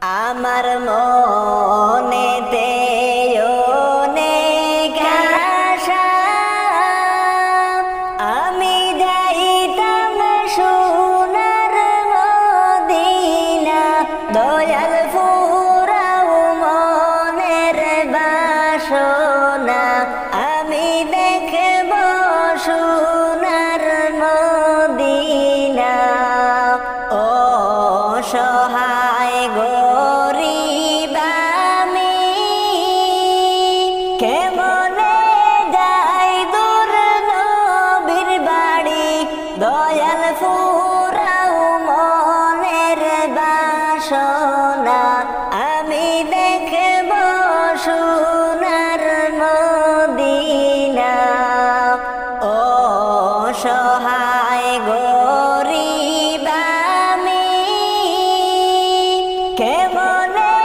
আমার মনেতে অনেক আশা, আমি যাইতাম সোনার মদিনা। দয়াল ফুরাও মনের বাসনা, আমি দেখব সোনার মদিনা। ও সহায় গরিব আমি, কেমনে যাই দূর নবীর বাড়ি। দয়াল ফুরাও মনের বাসনা, আমি দেখব সোনার মদিনা। ও সহায় গরিব আমি, কেমনে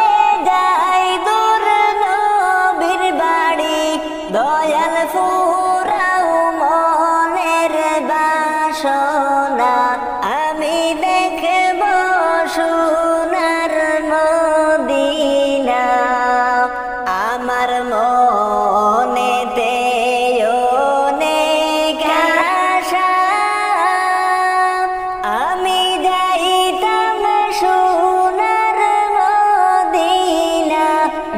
যাই দূর নবীর বাড়ি। দয়াল ফুরাও মনের বাসনা, আমি দেখব সোনার মদিনা। আমার মনেতে অনেক আশা, আমি যাইতাম সোনার মদিনা।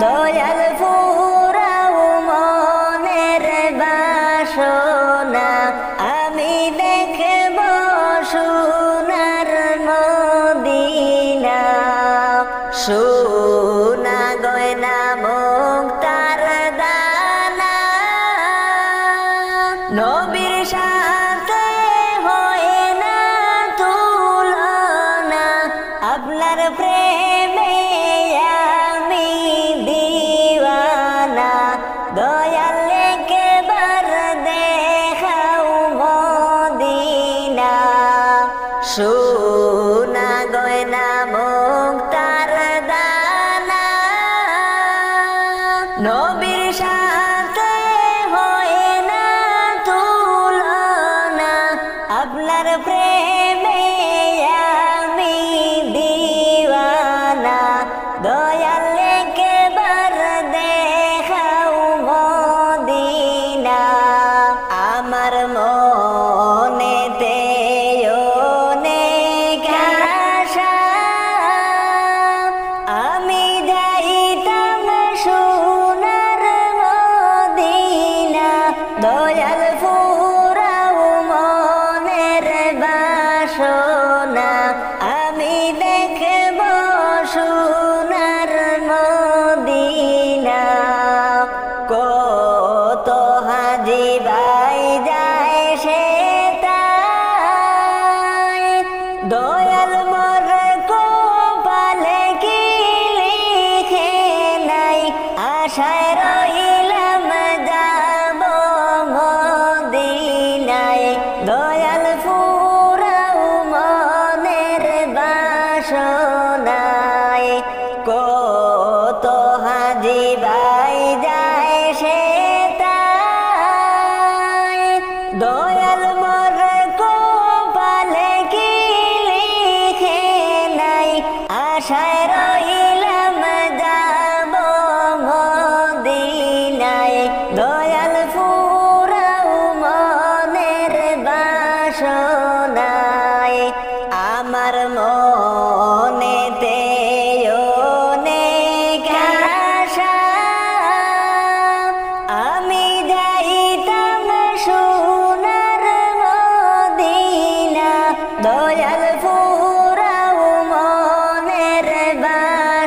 দয়াল ফুরাও মনের বাসনা, আমি দেখব সোনার মদিনা। সোনা গয়না মুক্তার দানা, নবীর সাথে হয় না তুলনা। আপনার প্রেমে আমি দিওয়ানা, দয়াল একবার দেখাও মদিনা। সোনা গয়না মুক্তার দানা, নবীর সাথে হয় না তুলনা। আপনার প্রেমে আমি দিওয়ানা, দয়াল একবার দেখাও মদিনা। আমার মনেতে অনেক আশা, আমি যাইতাম সোনার মদিনা। দয়াল ফুরাও মনের বাসনা, আমি দেখব সোনার মদিনা। কত হাজি ভাই যায় সে তাই, দয়াল মোর কপালে কি লিখে নাই। আশায় রইলাম যাব মদিনায়। দয়াল ফুরাও মনের বাসনায়, কত হাজি ভাই যায় সে তাই, দয়াল মোর কপালে কি লিখে নাই। আশায় রইলাম যাব মদিনায়। দয়াল ফুরাও মনের বাসনায়, আমার মনেতে অনেক আশা, আমি যাইতাম সোনার মদিনা। দয়াল ফুরাও মনের বাসনা,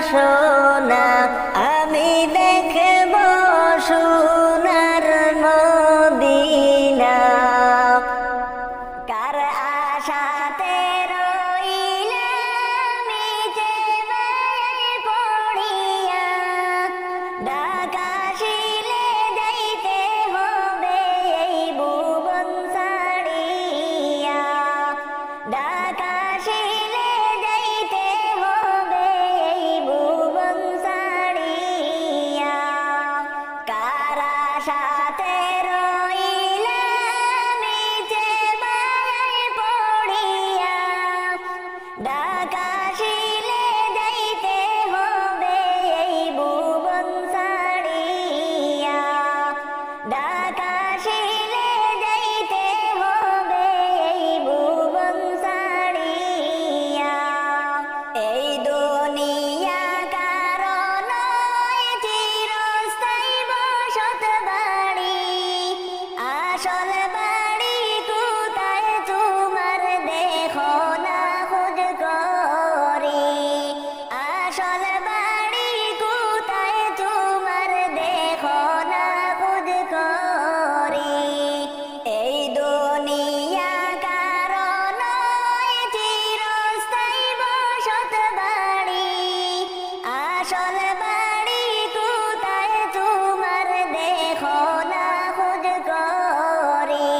আসল বাড়ি কোথায় তোমার দেখো না খোঁজ করি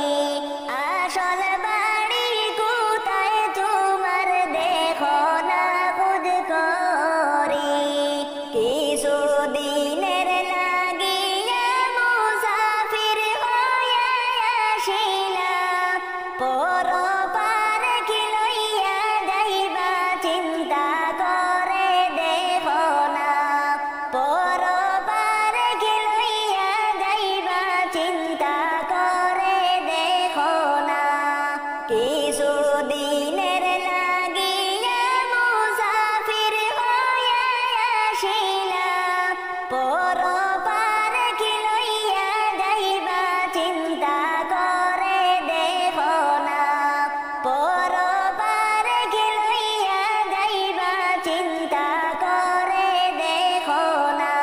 আসল বাড়ি কোথায় তোমার দেখো না খোঁজ করি কিছু দিনের লাগিয়া মুসাফির হয়ে আসিলাম পর পারে কি লইয়া যাইবা চিন্তা করে দেখো না পর পারে কি লইয়া যাইবা চিন্তা করে দেখো না কিছু দিনের লাগিয়া মুসাফির হয়ে আসিলাম পর পারে কি লইয়া যাইবা চিন্তা করে দেখো না পর পারে কি লইয়া যাইবা চিন্তা করে দেখো না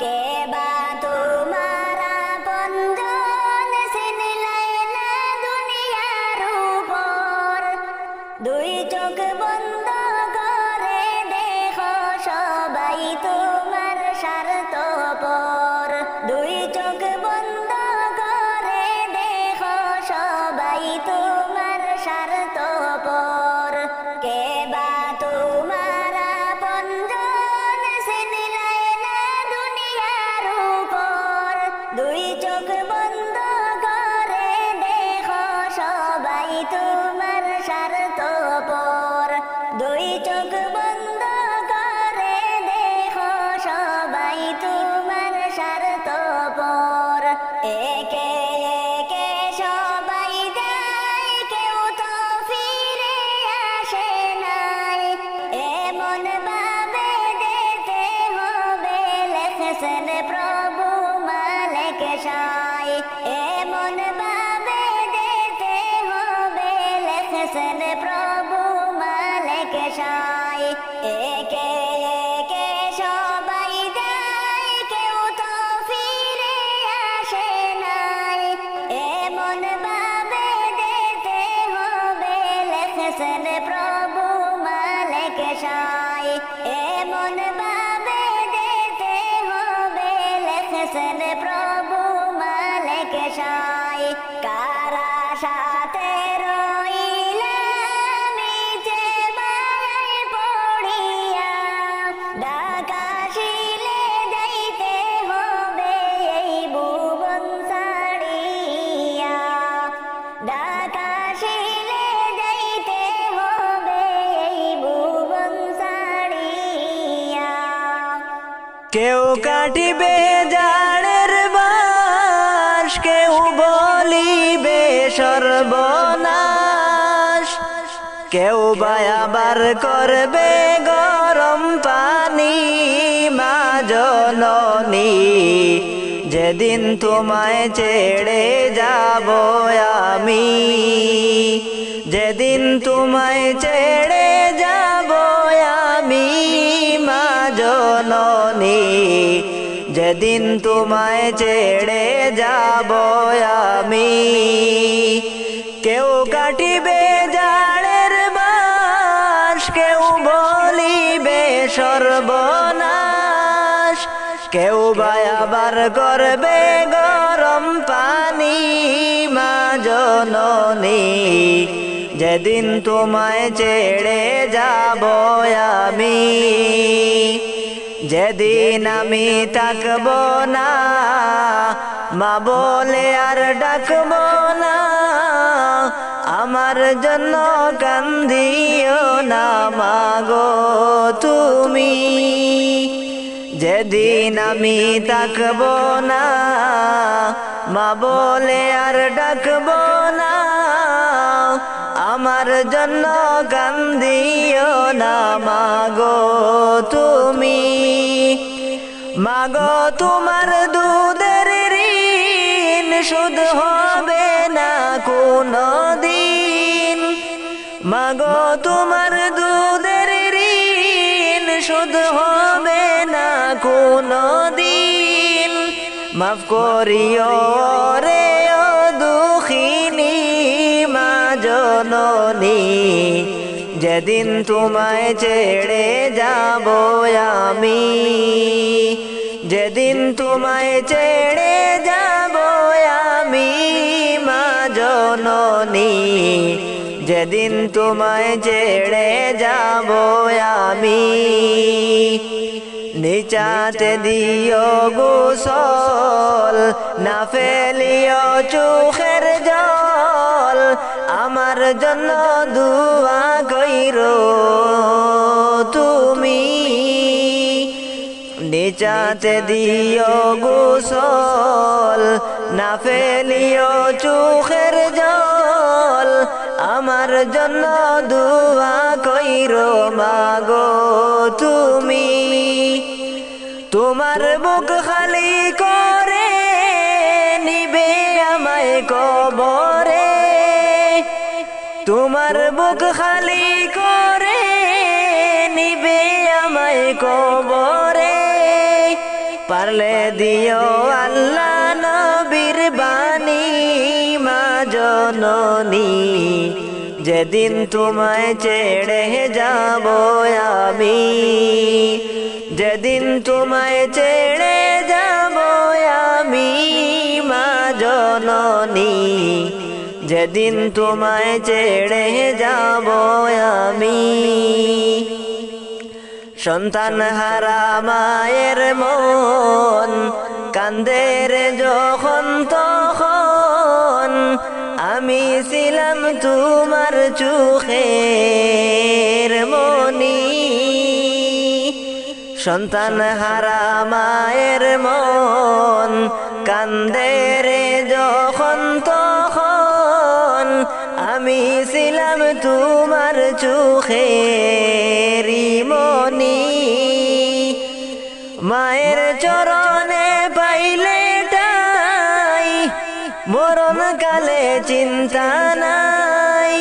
কে বা তোমার আপনজন চিনলাই না দুনিয়ার উপর দুই চোখ বন্ধ করে দেখো সবাই তোমার স্বার্থপর দুই চোখ বন্ধ করে দেখো সবাই তোমার স্বার্থপর কে বা তোমার আপনজন চিনলাই না দুনিয়ার উপর দুই চোখ বন্ধ করে দেখো সবাই তোমার স্বার্থপর দুই চোখ বন্ধ করে দেখো সবাই তোমার স্বার্থপর একে একে সবাই যায় কেউ তো ফিরে আসে নাই এমন ভাবে যেতে হবে লেখছেন প্রভু মালিক সাই এমন ভাবে যেতে হবে লেখছেন প্রভু মালিক সাই একে একে সবাই যায় কেউ তো ফিরে আসে নাই এমন ভাবে যেতে হবে লেখছেন প্রভু মালিক সাই এমন ভাবে যেতে হবে লেখছেন প্রভু মালিক সাই কারা সাথে রইলাম নিচে মায়ায় পড়িয়া ঢাকাশিলে যাইতে হবে এই ভুবন ছাড়িয়া ঢাকাশিলে যাইতে হবে এই ভুবন ছাড়িয়া কেউ কাটিবে জানের বাস কেউ বলিবে সর্বনাশ কেউ বা আবার করবে গরম পানি মা জননী যেদিন তোমায় ছেড়ে যাব আমি যেদিন তোমায় ছেড়ে যাব আমি মা জননী যেদিন তোমায় ছেড়ে যাব আমি কেউ কাটিবে জানের বাস কেউ বলিবে সর্বনাশ কেউ বা আবার করবে গরম পানি মা জননী যেদিন তোমায় ছেড়ে যাব আমি যেদিন আমি থাকব না মা বলে আর ডাকব না আমার জন্য কান্দিও না মাগো তুমি যেদিন আমি থাকব না মা বলে আর ডাকব না আমার জন্য কান্দিও না মাগো তুমি মাগো তোমার দুধের ঋণ শোধ হবে না কোনো দিন মাগো তোমার দুধের ঋণ শোধ হবে না কোনো দিন মাফ করিও রে ও দুঃখিনী মা জননী যেদিন তোমায় ছেড়ে যাব আমি, যেদিন তোমায় ছেড়ে যাব আমি মা জননী, যেদিন তোমায় ছেড়ে যাব আমি, নিচাতে দিও গোসল না ফেলিও চোখের জল, আমার জন্য দুয়া কইরো তুমি, নিচাতে দিও গোসল না ফেলিও চোখের জল, আমার জন্য দুয়া কইরো মাগো তুমি। তোমার বুক খালি করে নিবে আমায় কবরে, তোমার বুক খালি করে নিবে আমায় কবরে, পারলে দিও আল্লাহ নবীর বাণী মা জননী, যেদিন তোমায় ছেড়ে যাব আমি, যেদিন তোমায় ছেড়ে যাব আমি মা জননী, যেদিন তোমায় ছেড়ে যাব আমি। সন্তান হারা মায়ের মন কান্দে রে যখন তখন, আমি ছিলাম তোমার চোখের মনি, সন্তান হারা মায়ের মন কান্দে রে যখন তখন, আমি ছিলাম তোমার চোখের মনি। মায়ের চরণে পাইলে ঠাই মরণ কালে চিন্তা নাই,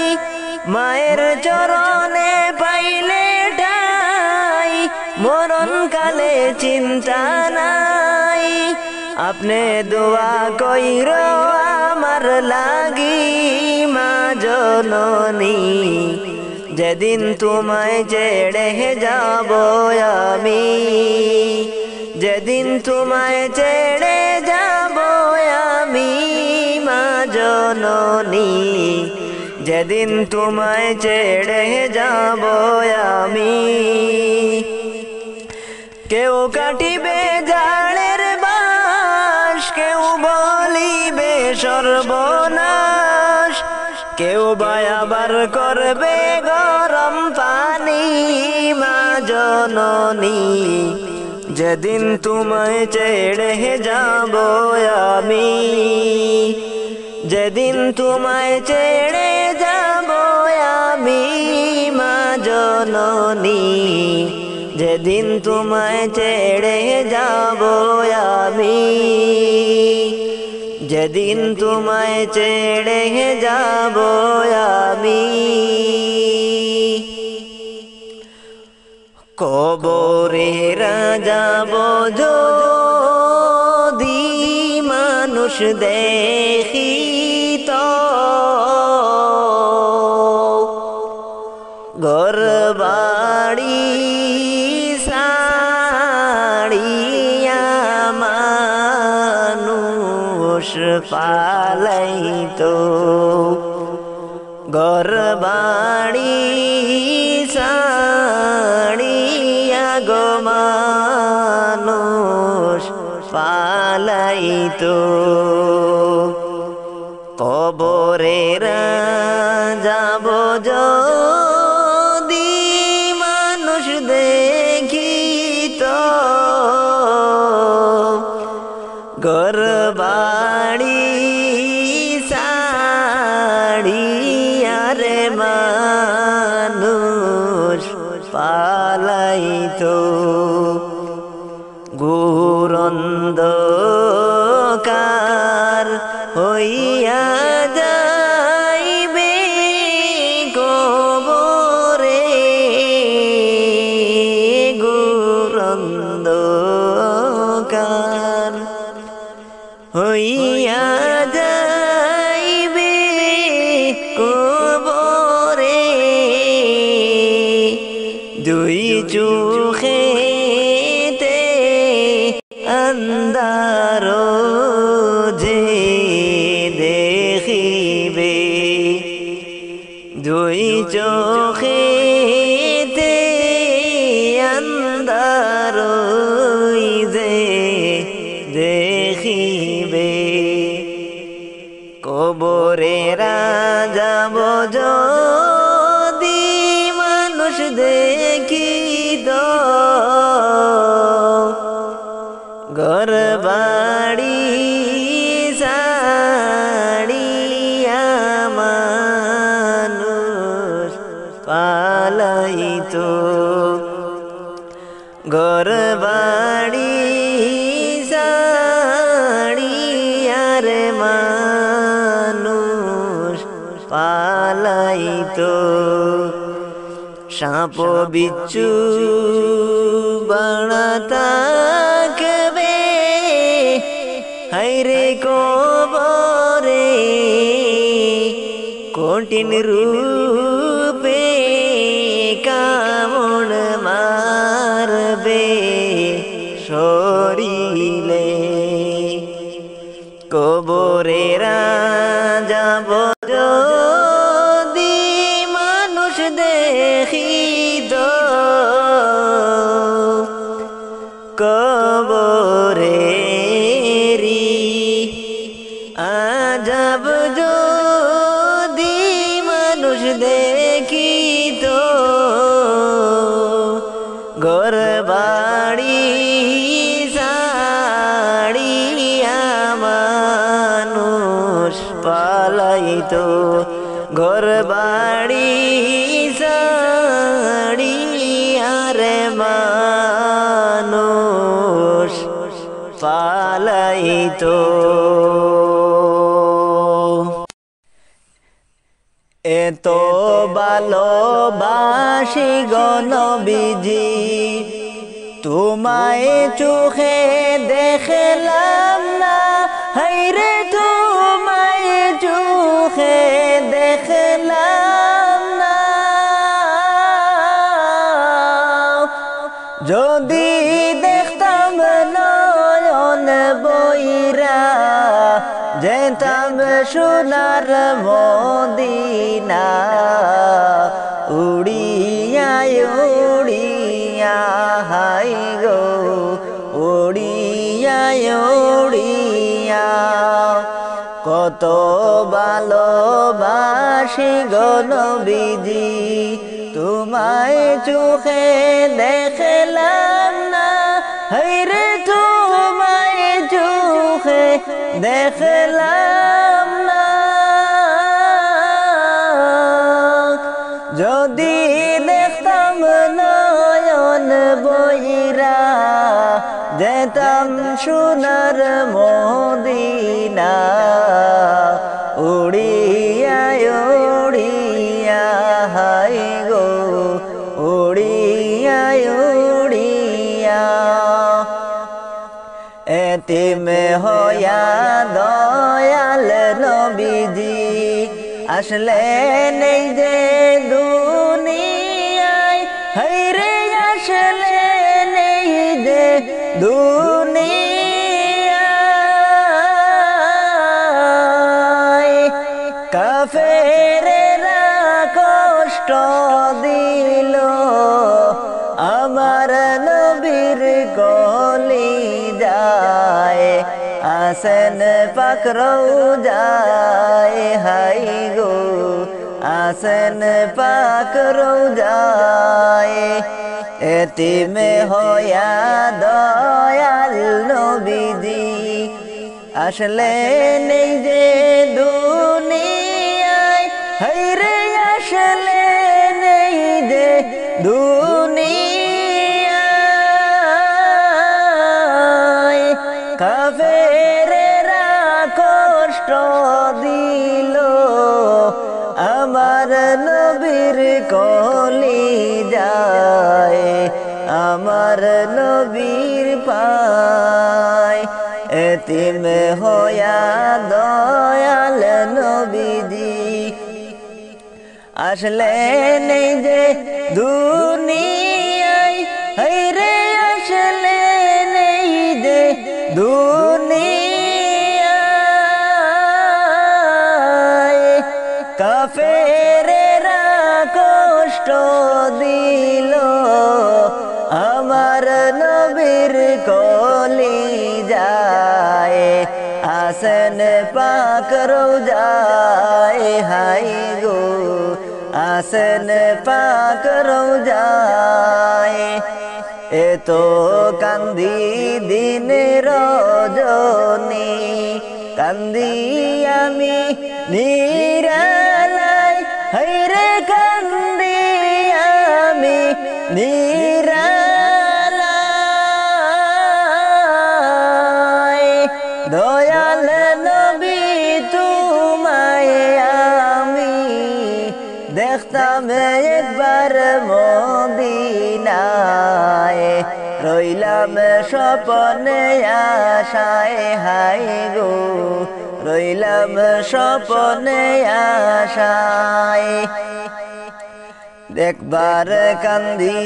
মায়ের চরণে পাইলে ঠাই মরণ কালে চিন্তা নাই, আপনি দোয়া কইরো আমার লাগি মা জননী, যেদিন তোমায় ছেড়ে যাব আমি, যেদিন তোমায় ছেড়ে যাব আমি মা জননী, যেদিন তোমায় ছেড়ে যাব আমি। কেউ কাটিবে জালের বাঁশ, কেউ বলিবে সর্বনাশ, কেউ আবার করবে গরম পানি মা জননী, যেদিন তোমায় ছেড়ে যাব আমি, যেদিন তোমায় ছেড়ে যাব আমি মা জননী, যেদিন তোমায় ছেড়ে যাব আমি, যেদিন তোমায় ছেড়ে যাব আমি। কবরে যাব যদি মানুষ দেখিত, ঘর বাড়ি ছাড়িয়া মানুষ পালাইতো, ঘর বাড়ি ছাড়িয়া গো মানুষ পালাইতো, কবরে যাব যদি মানুষ দেখিত, ঘর বাড়ি ছাড়িয়া রে মানুষ পালাইতো, ঘোরন্ধকার হইয়া যাইবে কবরে, ঘোরন্ধকার হইয়া যাইবে কবরে, ঘর বাড়ি সাড়িয়ারে মানুষ পালাইতো সাপ বিচ্ছু বাড়া থাকবে হাইরে কবরে কঠিন রূপে কামড় মারবে শরীরে কবরে যাব যদি মানুষ দেখিত কবরেরি আজাব যদি মানুষ দেখিত ঘর বাড়ি সাড়িয়া মানুষ পালাইতো ঘর বাড়ি সাড়িয়ারে মানুষ পালাইতো এত ভালোবাসি গো নবীজি তোমায় চোখে দেখলাম না হাইরে তোমায় চোখে দেখলাম না যদি দেখতাম নয়ন বইরা যেতাম সোনার মদিনা উড়িয়া উড়িয়া হাই গো উড়িয়া উড়িয়া কত ভালোবাসি গো নবীজি তোমায় চোখে দেখলাম না হাইরে তোমায় চোখে দেখলাম না যদি দেখতাম নয়ন বইরা যেতাম সোনার মদিনা উড়িয়া উড়িয়া হাই গো উড়িয়া উড়িয়া এতিম হইয়া দয়াল নবীজি আসলে নেই যে দুনিয়ায় হাইরে আসলে নেই যে দুনিয়ায় কাফেরেরা কষ্ট দিল আমার নবীর গলি যায় আসেন পাক রওজায় হাই গো আসেন পাক রওজায় এতিম হইয়া দয়াল নবীজি আসলে নেই যে দুনিয়ায় হাইরে আসলে নেই যে দুনিয়ায় কাফেরেরা কষ্ট দিল আমার নবীর কলি যায় আমার নবীর পায় এতিম হইয়া দয়াল নবীজি আসলে নেই যে দুনিয়ায় হাইরে আসলে নেই যে দুনিয়ায় কাফেরেরা কষ্ট দিল আমার নবীর কলি যায় আসেন পাক রওজায় হাই গো আসেন পাক রওজায় এত কান্দি দিন রজনী কান্দি আমি নিরালায় হাইরে কান্দি আমি নিরালায় রইলাম স্বপনে আশায় হাই গো রইলাম স্বপনে আশায় দেখবার কান্দি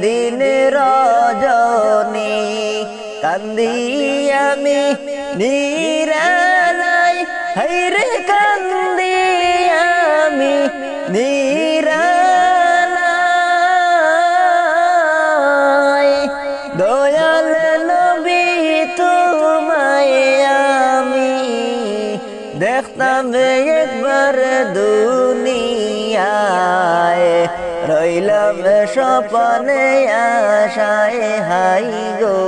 দিন রজনী কান্দি আমি নিরালায় হাইরে কান্দি আমি নিরালায় দয়াল নবী তোমায় আমি দেখতাম একবার দুনিয়ায় রইলাম স্বপনে আশায় হাই গো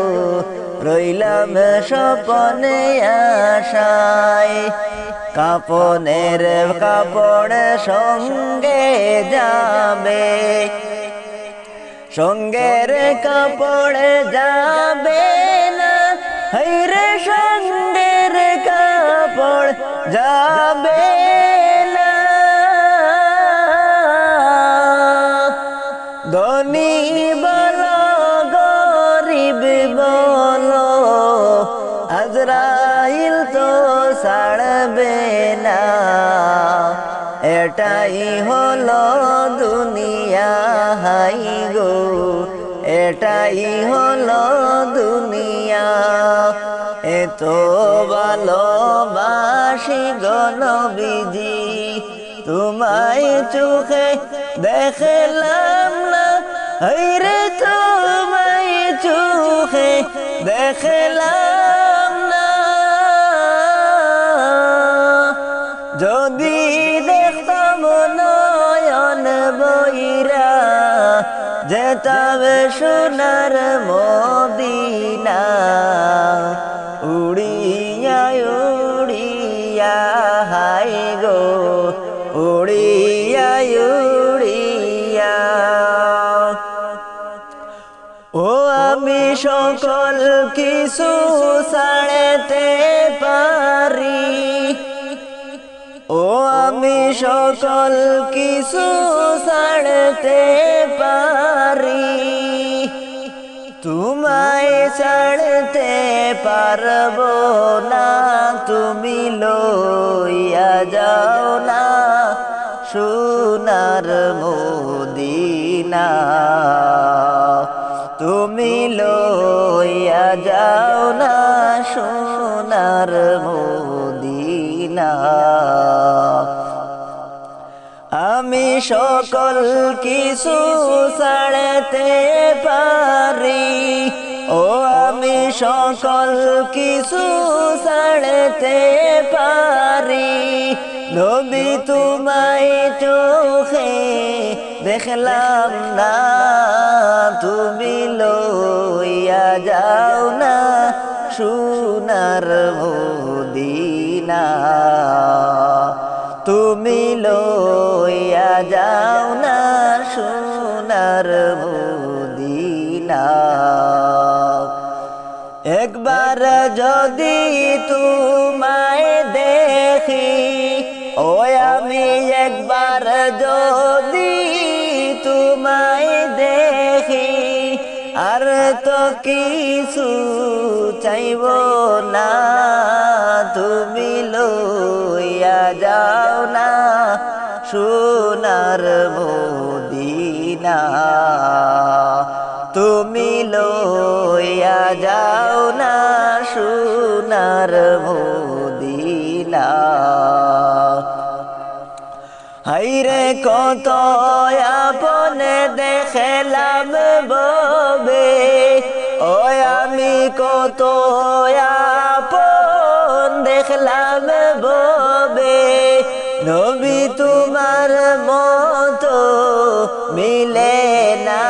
রইলাম স্বপনে আশায় কাপনের কাপড় সঙ্গে যাবে সঙ্গের কাপড় যাবে না হাইরে সঙ্গের কাপড় যাবে না ধনী বলো গরিব বলো আজরাইল তো ছাড়বে না এটাই হলো দুনিয়া হাই গো এটাই হলো দুনিয়া এত ভালোবাসি গো নবীজি তোমায় চোখে দেখলাম না হায়রে তোমায় চোখে দেখলাম না যদি দেখতাম নয়ন বইরা যেতাম সোনার মদিনা উড়িয়া উড়িয়া হাই গো উড়িয়া উড়িয়া ও আমি সকল কিছু ছাড়তে পারি ও আমি সকল কিছু ছাড়তে পারি তোমায় ছাড়তে পারবো না তুমি লইয়া যাও না সোনার মদিনা তুমি লইয়া যাও না সোনার মদিনা আমি সকল কিছু ছাড়তে পারি ও আমি সকল কিছু ছাড়তে পারি নবী তোমায় চোখে দেখলাম না তুমি লইয়া যাও না সোনার মদিনা তুমি লইয়া যাও না সোনার মদিনা একবার যদি তোমায় দেখি ও আমি একবার যদি তোমায় দেখি আর তো কিছু চাইব না তুমি লইয়া যাও না সোনার মদিনা তুমি লইয়া যাও না সোনার মদিনা হাইরে কত আপনে দেখলাম ববে ও আমি কত আপন দেখলাম ববে নবী তোমার মতো মিলে না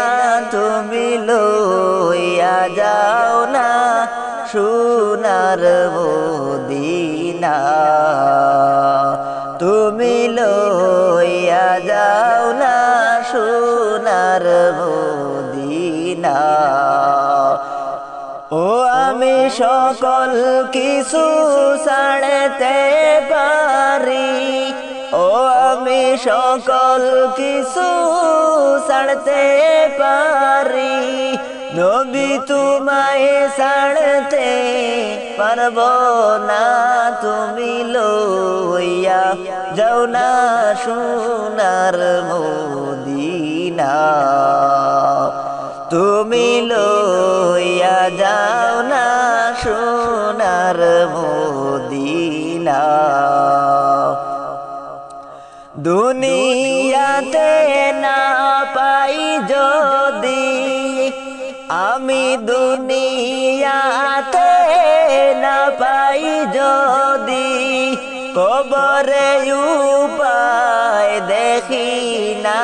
তুমি লইয়া যাও না সোনার মদিনা তুমি লইয়া যাও না সোনার মদিনা ও আমি সকল কিছু ছাড়তে পারি ও আমি সকল কিছু ছাড়তে পারি নবী তোমায় ছাড়তে পারবো না, তুমি লইয়া যাও না সোনার মদিনা, তুমি লইয়া যাও না সোনার মদিনা। দুনিয়াতে না পাই যদি আমি, দুনিয়াতে না পাই যদি, কবরে উপায় দেখি না,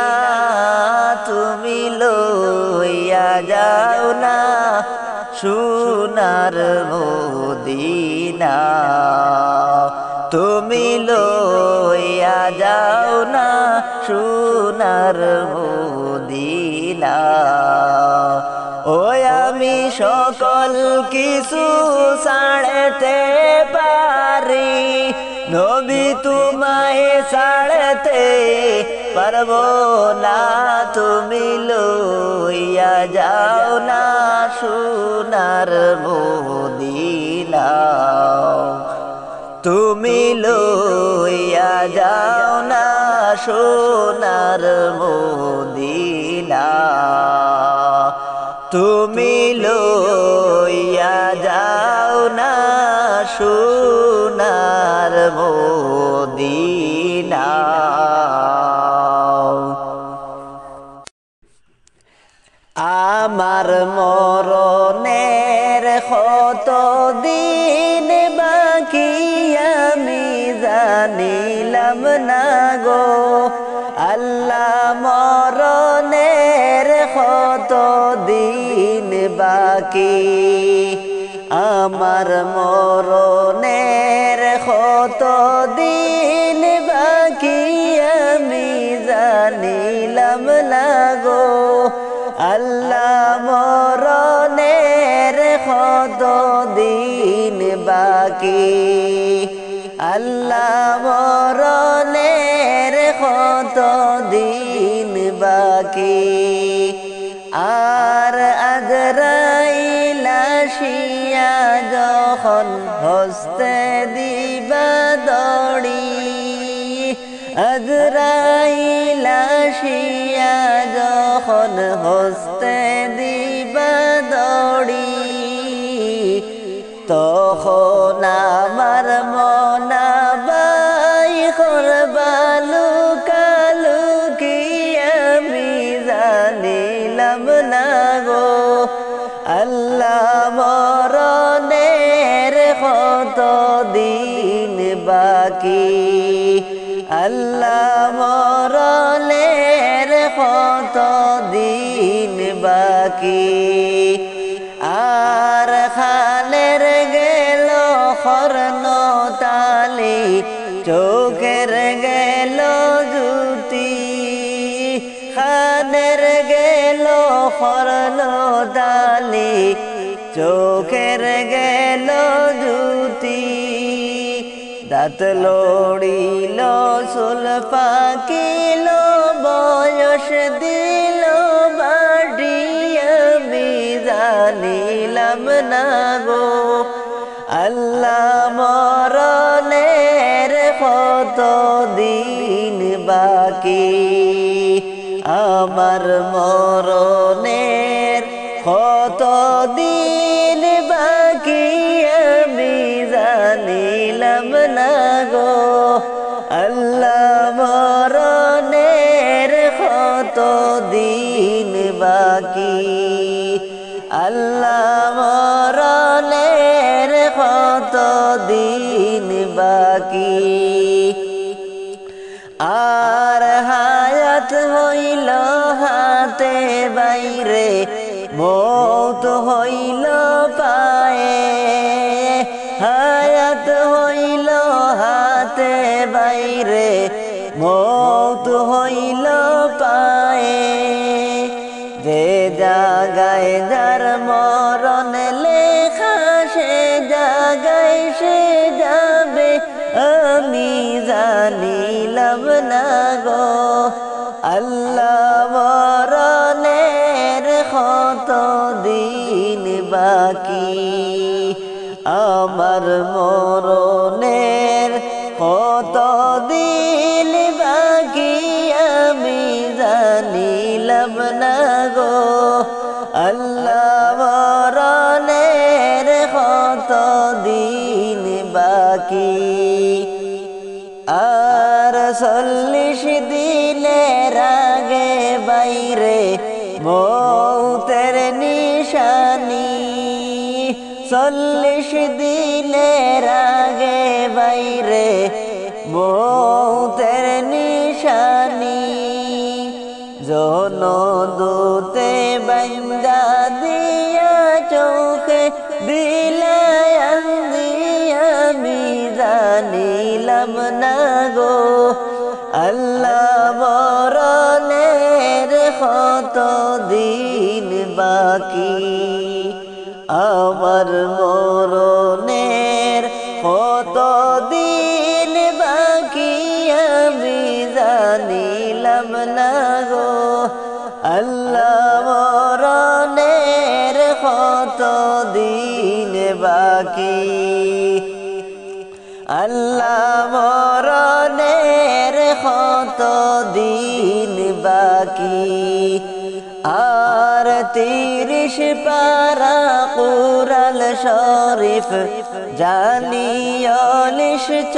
তুমি লইয়া যাও না সোনার মদিনা, তুমি লইয়া যাও না সোনার মদিনা। ওই আমি সকল কিছু ছাড়তে পারি, নবী তোমায় ছাড়তে পারবো না, তুমি লইয়া যাও না সোনার মদিনা, তুমি লইয়া যাও না সোনার মদিনা, তুমি লইয়া যাও না সোনার মদিনা। আমার মরণের কত দিন বাকি আমি জানিলাম না গো, আল্লাহ মরণের কত দিন বাকি, আমার মরণের কত দিন বাকি আমি জানিলাম না গো, আল্লাহ মরণের কত দিন বাকি, আল্লাহ মরণের কত দিন বাকি। আর আজরাইল আসিয়া যখন হস্তে দিবা দড়ি, আজরাইল আসিয়া যখন হস্তে দিবা দড়ি, তখন আমার মনাবাই করবা লুকালুকি আমি জানিলাম না গো, আল্লাহ মরণের কত দিন বাকি, আল্লাহ মরণের কত দিন বাকি। আর খালের গেল খর্ন তালি, চোখের গেল জুতি, খানের গেল খর্ন তালি, চোখের গেল জুতি, দাঁত লড়িল চুল পাকিল বয়স দিল বাড়ি আমি জানিলাম না গো, আল্লাহ মরণের কত দিন বাকি, আমার মরণের কত দিন বাকি আমি জানিলাম না গো, আল্লাহ মরণের কত দিন বাকি, আল্লাহ মরণের কত দিন বাকি। আর হায়াত হইল হাতে বাইরে, মৌত হইল পায়ে, হায়াত হইল হাতে বাইরে, মৌত হইল পায়ে, যে জাগায় যার মরণ লেখা সে জাগায় সে যাবে আমি জানিলাম না গো, আল্লাহ মরণের কত দিন বাকি আমার মরণের কত দিন বাকি আমি জানিলাম না গো আল্লাহ মরণের কত দিন বাকি আর 40 দিনের আগে বাইরে মৌতের নিশানি 40 দিনের আগে বাইরে মৌতের নিশানি জনদূতে বান্দা দিয়া চোখে বিলায়ান দিয়া আমি জানিলাম না গো আল্লাহ মরণের কত দিন বাকি আমার মরণের কত দিন বাকি আমি জানিলাম না গো আল্লাহ মরণের কত দিন বাকি আল্লাহ মরণের কত দিন বাকি আর 30 পারা কুরআন শরীফ জানিও নিশ্চয়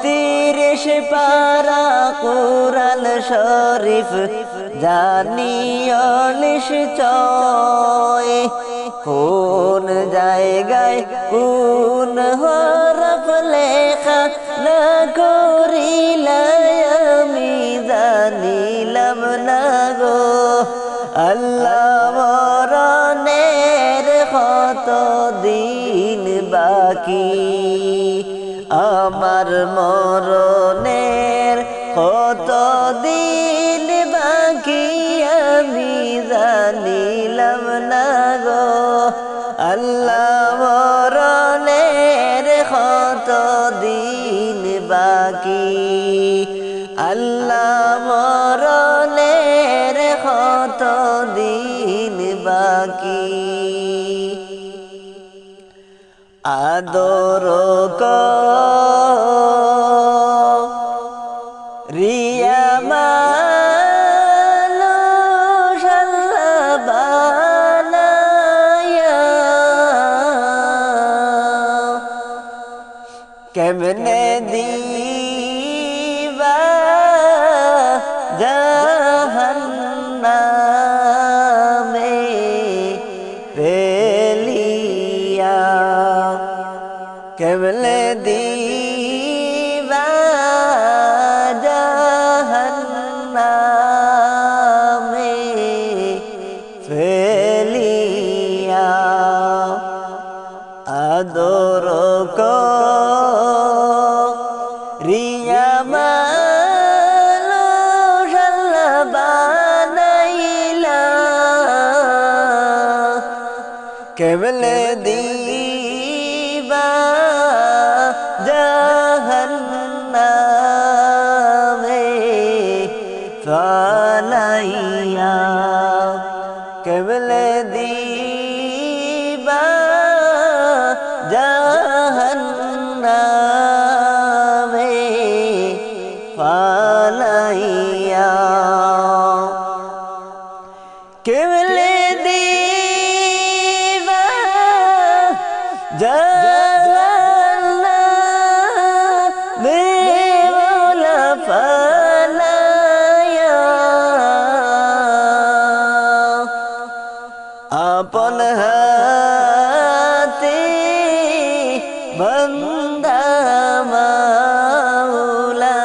30 পারা কুরআন শরীফ জানিও নিশ্চয় কোন জায়গায় কোন হরফ লেখা না করিলা আমি জানিলাম না গো আল্লাহ মরণের কত দিন বাকি আমার মরণের কত দিন বাকি আমি জানিলাম না গো আল্লাহ মরণের কত দিন বাকি আল্লাহ মরণের কত দিন বাকি আদর রিয়া মানুষ আল্লাহ বানায়া কেমনে দিবা জাহান্নামে ফেলিয়া কেমনে দিবা জাহান্নামে ফেলিয়া আদর রিয়া মানুষ আল্লাহ বানাইলা কেমনে দিবা জাহান্নামে ফালাইয়া কেমনে দিবা জাহান্নামে ফালাইয়া কেমনে দিবা জাহান্নামে ওলা ফালাইয়া আপন হাতে বান্দা মাওলা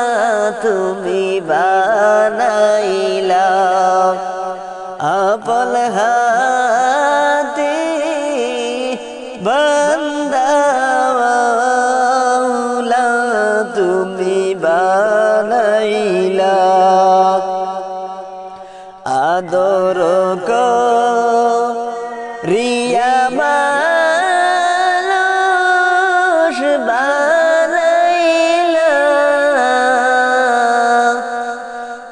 তুমি বানাইলা আপন হাতে বান্দা মাওলা তুমি বানাইলা আদর রিয়া মানুষ বানাইলা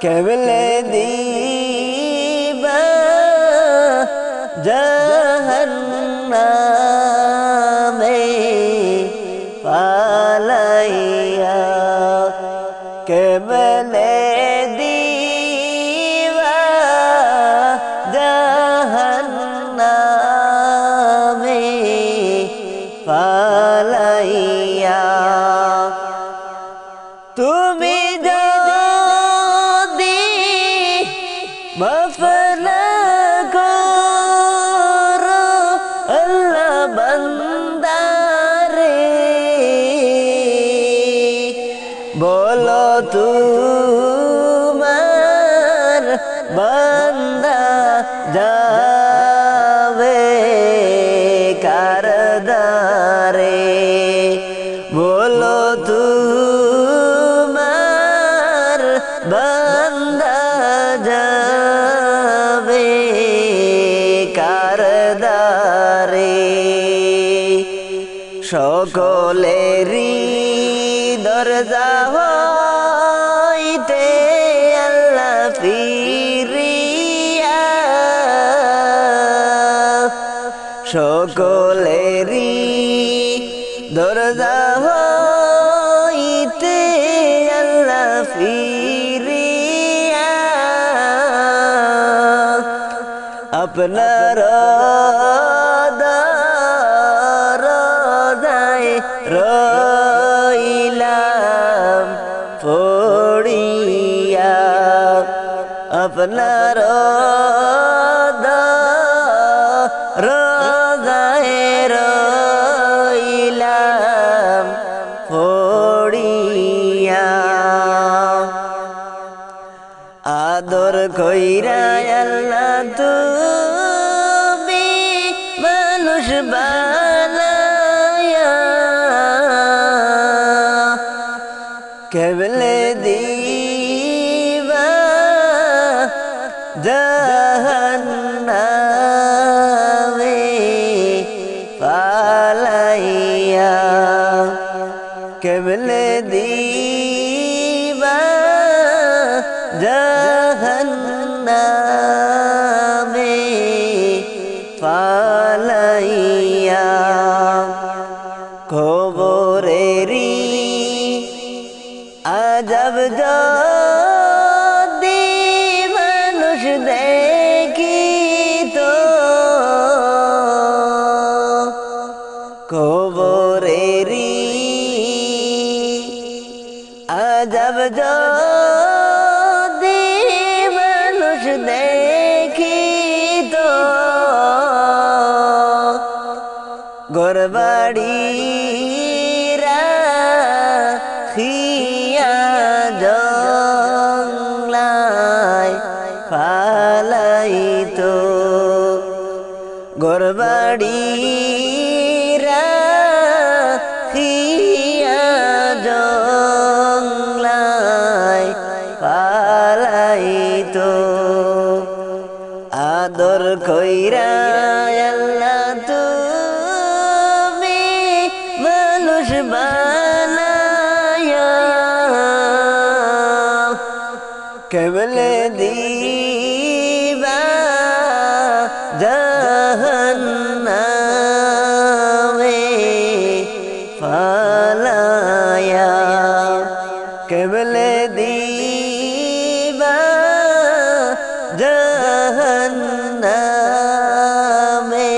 কেমনে দিবা নামে পালাইয়া কেমনে দিবা জাহান্নামে পালাইয়া তুমি যদি মাফ না করো আল্লাহ বান্দারে বলো তোমার বান্দা যাবে কার দ্বারে বলো তোমার বান্দা যাবে কার দ্বারে সকলেরই দরজা হইতে আল্লাহ ফিরিয়া সকলেরই দরজা হইতে আল্লাহ ফিরিয়া আপনার দরজায় রইলাম পড়িয়া আপনার দরজায় রইলাম পড়িয়া আদর কইরা আল্লাহ তুমি মানুষ বানায়া কেবলে দিবা জাহান্নামে পালাইয়া কেবলে দিবা জাহান্নামে পালাইয়া কবরেরি আজব যদি মানুষ দেখিত কবরেরি আজব যদি মানুষ দেখিত ঘরবাড়ি রাখিয়া জংলায় ফালাইতো ঘরবাড়ি রাখিয়া জংলায় পালাইতো আদর কইরা আল্লাহ তুমি মানুষ বানায়া কেবলে দিবা জাহান্নামে পালায়া কেবলে দিবা জাহান্নামে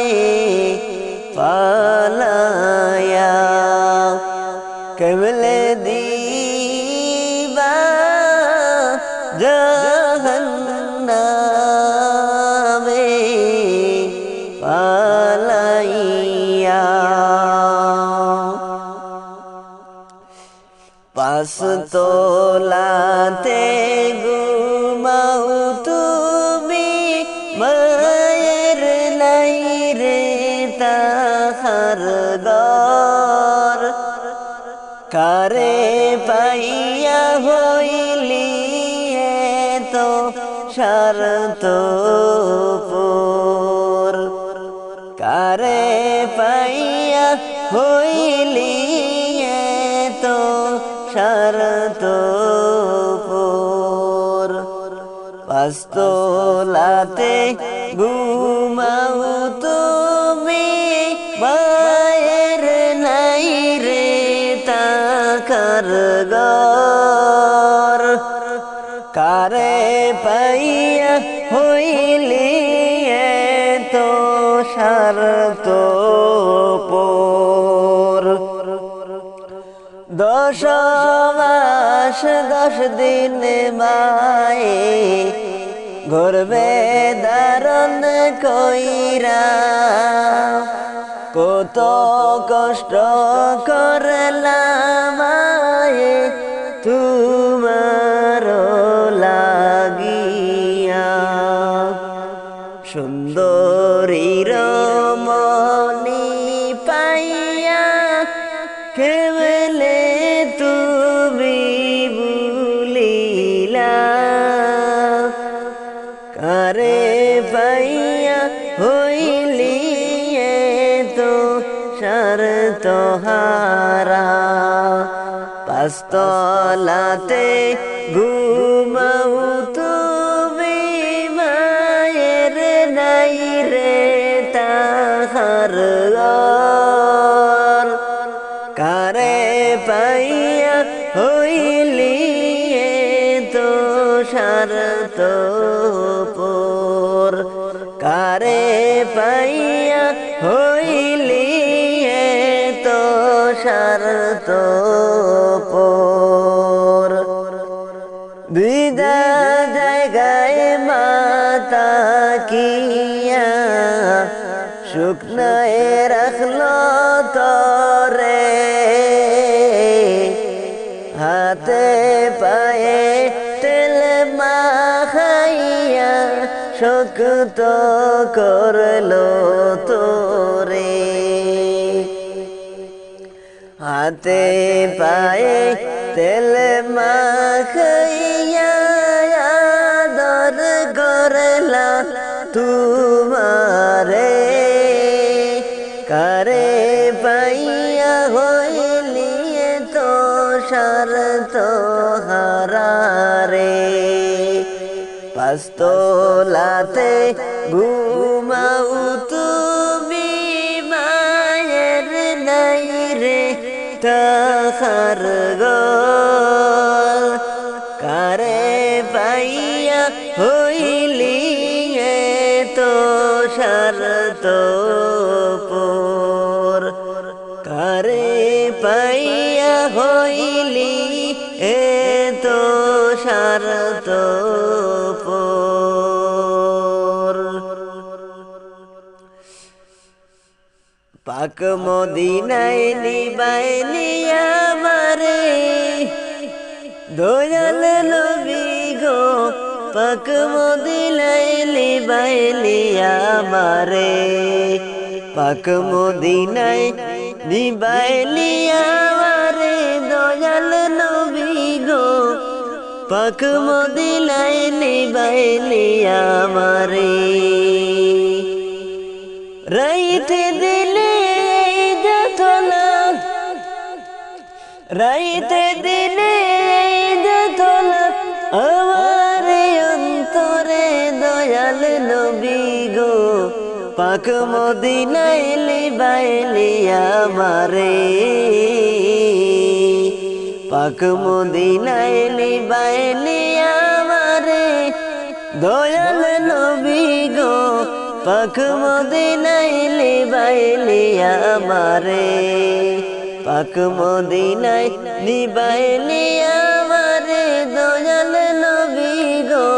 পালায়া কেবলে দিবা জাহান্নামে পালাইয়া পাঁচ তোলাতে ঘুমাও তুমি মায়ের নাই রে তাহার ঘর কারে পাইয়া হইলি তো স্বার্থপর কারে পাইয়া হইলি তো স্বার্থপর পাঁচতলাতে ঘুমাও তুমি স্বার্থপর 10 মাস 10 দিন মায়ে গর্বে ধারণ কইরা কত কষ্ট করলাম মায়ে তোমার লাগিয়া সুন্দরীর মনি পাইয়া কেবলে তুমি ভুলিলা কারে পাইয়া হইলি তো স্বার্থহারা পাঁচতলাতে ঘুমাও তুমি মায়ের নাই রে তাহার ঘর কারে পাইয়া হইলি তো স্বার্থপর কারে পাইয়া হইলি তো স্বার্থপর বিদা জায়গায় মাতা কিয়া শুকনায় রাখলো তরে হাতে পায়ে তেল মাখাইয়া শক্ত করলো তোরে হাতে পায়ে তেল মাখাইয়া আদর করলা তুমারে কারে পাইয়া হইলি তো স্বার্থহারা রে পাঁচতলাতে ঘুমাও তুমি মায়ের নাই রে তাহার ঘর কারে পাইয়া হইলি তো স্বার্থপর কারে পাইয়া হইলি তো স্বার্থপর পাক মদিনায় নিবাইলি আমারে দয়াল নবী গো পাক মদিনায় নিবাইলি আমারে পাক মদিনায় নিবাইলি আমারে দয়াল নবী গো পাক মদিনায় নিবাইলি আমারে রাইতে দিলে যতলা রাইতে দিলে যতলা আমার অন্তরে দয়াল নবী গো পাক মদিনায় নিবাইলি আমারে পাক মদিনায় নিবাইলি আমারে দয়াল নবী গো পাক মদিনায় নিবাইলি আমারে পাক মদিনায় নিবাইলি আমারে দয়াল নবী গো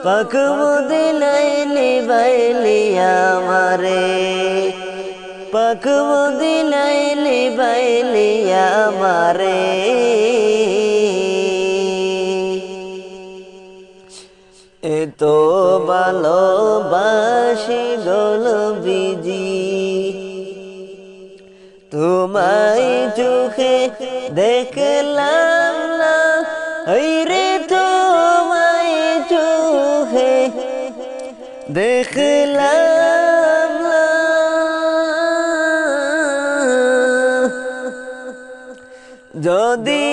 পাক মদিনায় নিবাইলি আমারে পাক মদিনায় নিবাইলি আমারে এতো ভালোবাসি গলবিজি তোমায় চোখে দেখলাম না রে তোমায় চোখে দেখলাম না যদি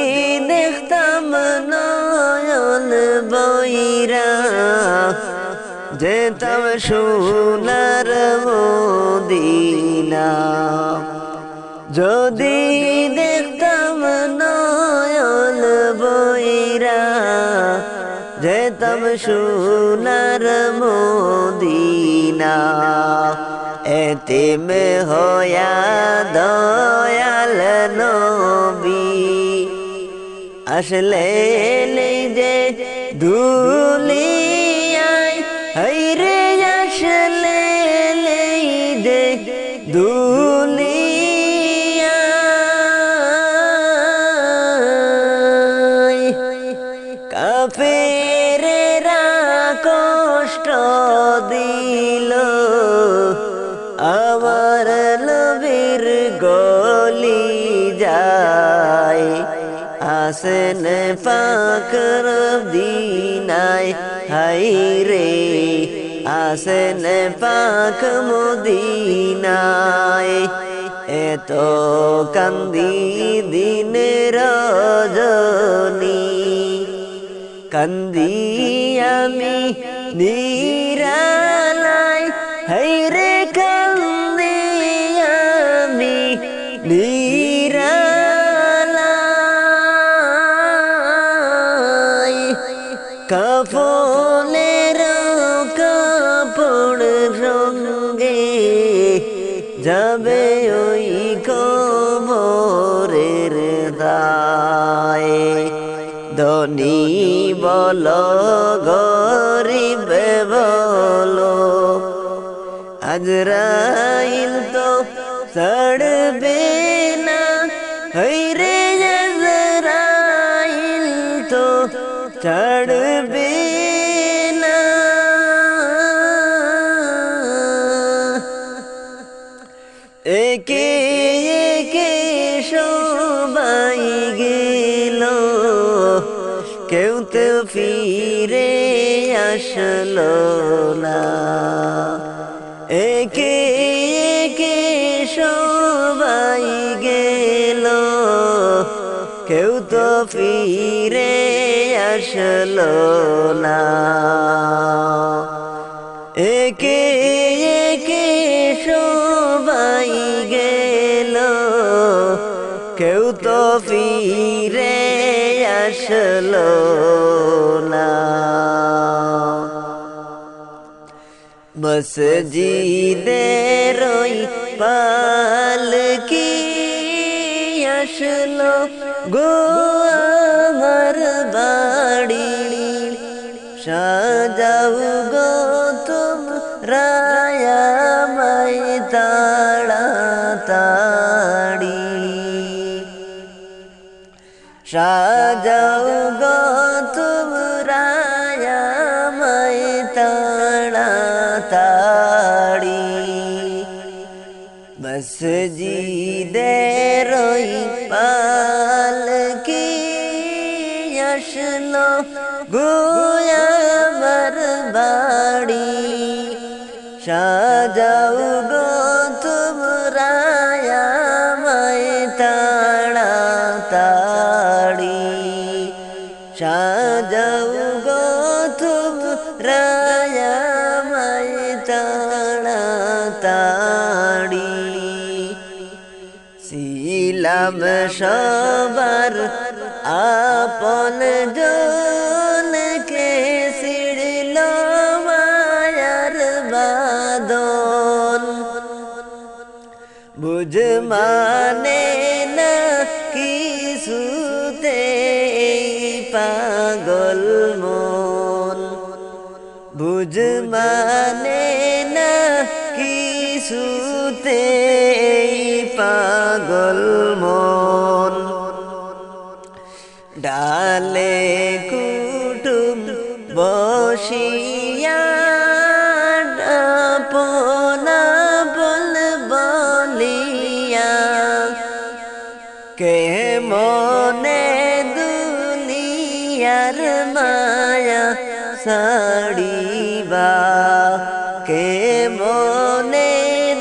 দেখতাম নয়ন বইরা যেতাম সোনার মদিনা যদি দেখতাম নয়ন বইরা যেতাম সোনার মদিনা এতিম হয়া দয়াল নবী আসলে যে দুলিয়ায় হাইরে আসলে যে দুলিয়ায় কাফেরেরা কষ্ট দিল আমার নবীর গলি যায় আসেন পাক মদিনায় হায়রে আসেন পাক মদিনায় এত কান্দি দিন রজনী কান্দি আমি নিরালায় হায়রে কান্দি আমি নিরালায় কাফনের কাপড় সঙ্গে যাবে ওই কবরের দায় ধনী বল গরিব বলো আজরাইল তো ছাড়বে না হায়রে আজরাইল তো ছাড়বে না একে একে সবাই গেল কেউ তো ফিরে আসলো না একে একে সবাই গেল কেউ তো ফিরে আসলো না একে একে সবাই গেল কেউ তো ফিরে আসলো না মসজিদের ওই পালকি আসলো গো আমার বাড়ি সাজাও গো তোমরা আমায় তাড়াতাড়ি সাজাও গো তোমরা আমায় তাড়াতাড়ি মসজিদের ওই পালকি আসলো গো আমার বাড়ি সাজাও গো তোমরা আমায় তাড়াতাড়ি সাজাও গো তোমরা আমায় তাড়াতাড়ি ছিলাম সবার আপন জনকে ছিড়ল মায়ার বাঁধন বুঝ মানে না কিছুতে পাগল মন বুঝ মানে না কিছুতে পাগল মন ডালে কুটুম বসিয়া আপনা বল বলিয়া কে মনে দুনিয়ার মায়া ছাড়িবা কে মনে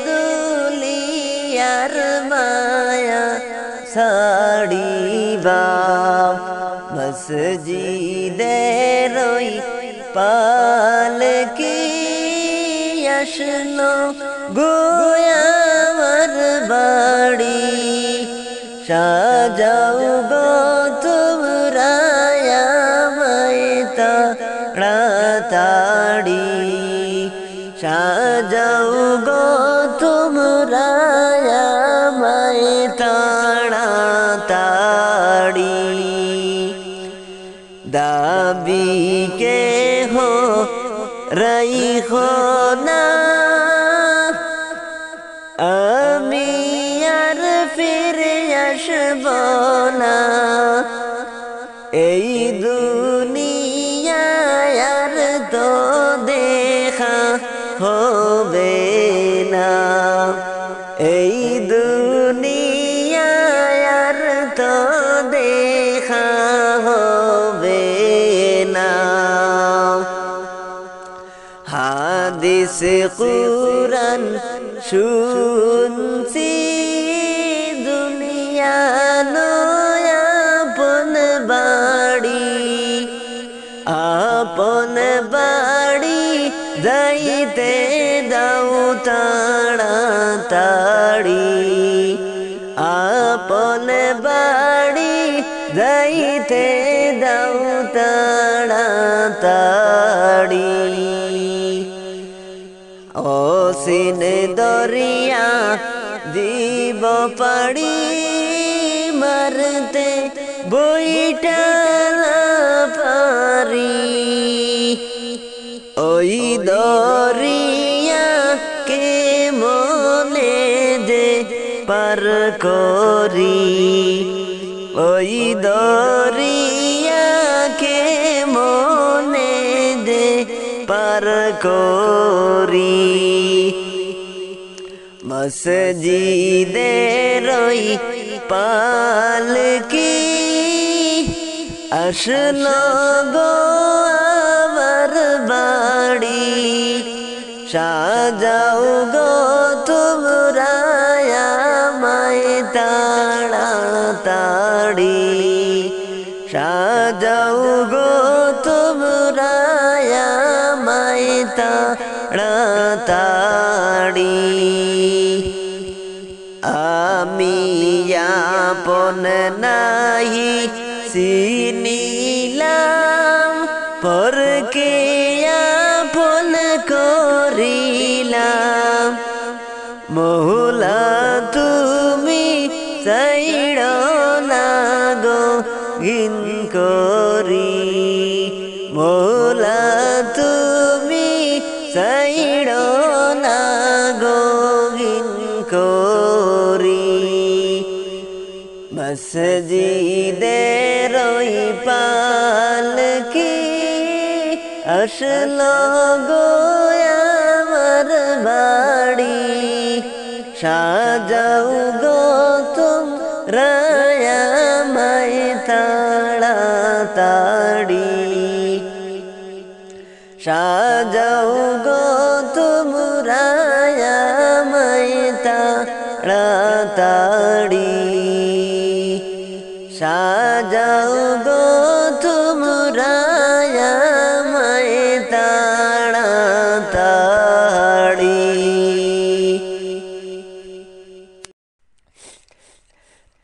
দুনিয়ার মায়া ছাড়িবা মসজিদের ওই পালকি আসলো গো আমার বাড়ি সাজাও গো তোমরা আমায় তাড়াতাড়ি সাজাও গো খোনা আমি আর ফিরে আসব না এই দুনিয়ায় আর তো দেখা হবে না এই দুনিয়ায় আর তো দেখা হবে না হাদিস কুরআন শুনছি দুনিয়া নয় আপন বাড়ি আপন বাড়ি যাইতে দাও তাড়াতাড়ি আপন বাড়ি যাইতে দাও তাড়াতাড়ি অসীন দরিয়া দিব পাড়ি মারতে বইটা পারি ওই দরিয়া কে মনে যে পার করি ওই দরিয়া কে মনে যে পার করি মসজিদের ওই পালকি আসলো গো আমার বাড়ি সাজাও গো তোমরা আমায় তাড়াতাড়ি সাজাও গো তোমরা আমায় তাড়াতাড়ি আমি আপন নাহি চিনিলাম পরকে আপন করিলাম মৌলা তুমি চাইড় না গো গিন করি মৌলা তুমি চাইড় না গো গিন করি মসজিদের ওই পালকি আসলো গো আমার বাড়ি সাজাও গো তোমরা আমায় তাড়াতাড়ি সাজাও গো তোমরা আমায় তাড়াতাড়ি সাজাও গো তোমরা আমায় তাড়াতাড়ি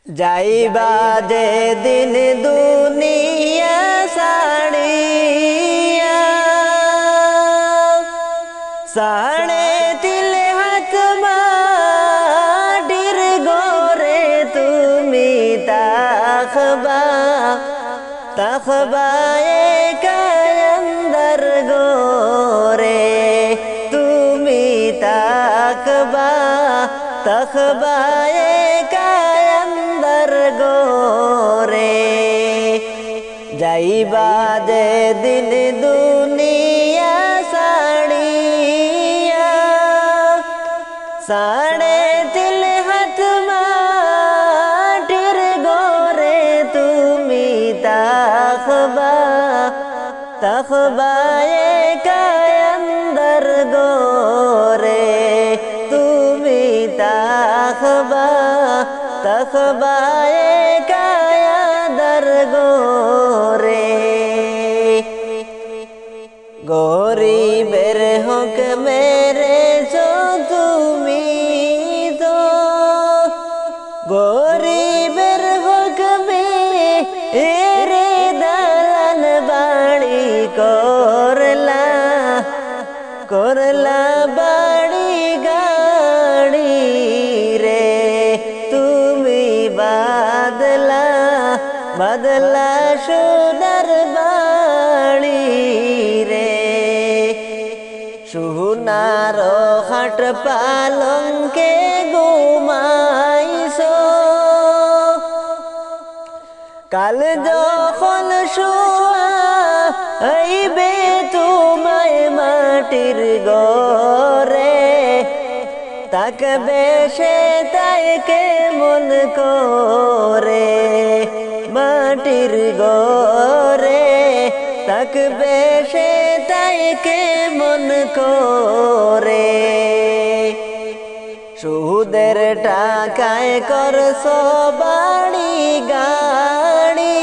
যাইবা যে দিন দুনিয়া ছাড়িয়া সাড়ে তিল হাত মাটির গোরে তুমি তাকবা তাকবা একা অন্দর গোরে তুমি তাকবা তাকবা একা অন্দর গোরে যাইবা যে দিন দুনিয়া ছাড়িয়া সাড়ে তিল হাত মাটির গোরে তুমি তাকবা তাকবা একা অন্দর গোরে তুমি তাকবা তাকবা একা অন্দর গোরে গরিবের হক মেরে তুমি তো গরিবের হক মেরে দালান বাড়ি করলা করলা বাড়ি গাড়ি রে তুমি বাদলা বাদলা সোনার বাড়ি রে পালঙ্কে ঘুমাইছো কাল যখন শোয়া হইবে তোমায় মাটির ঘরে তাকবে সে তাই কেমন করে মাটির ঘরে তাকবে সে তাই কেমন করে সুদের টাকায় করছো বাড়ি গাড়ি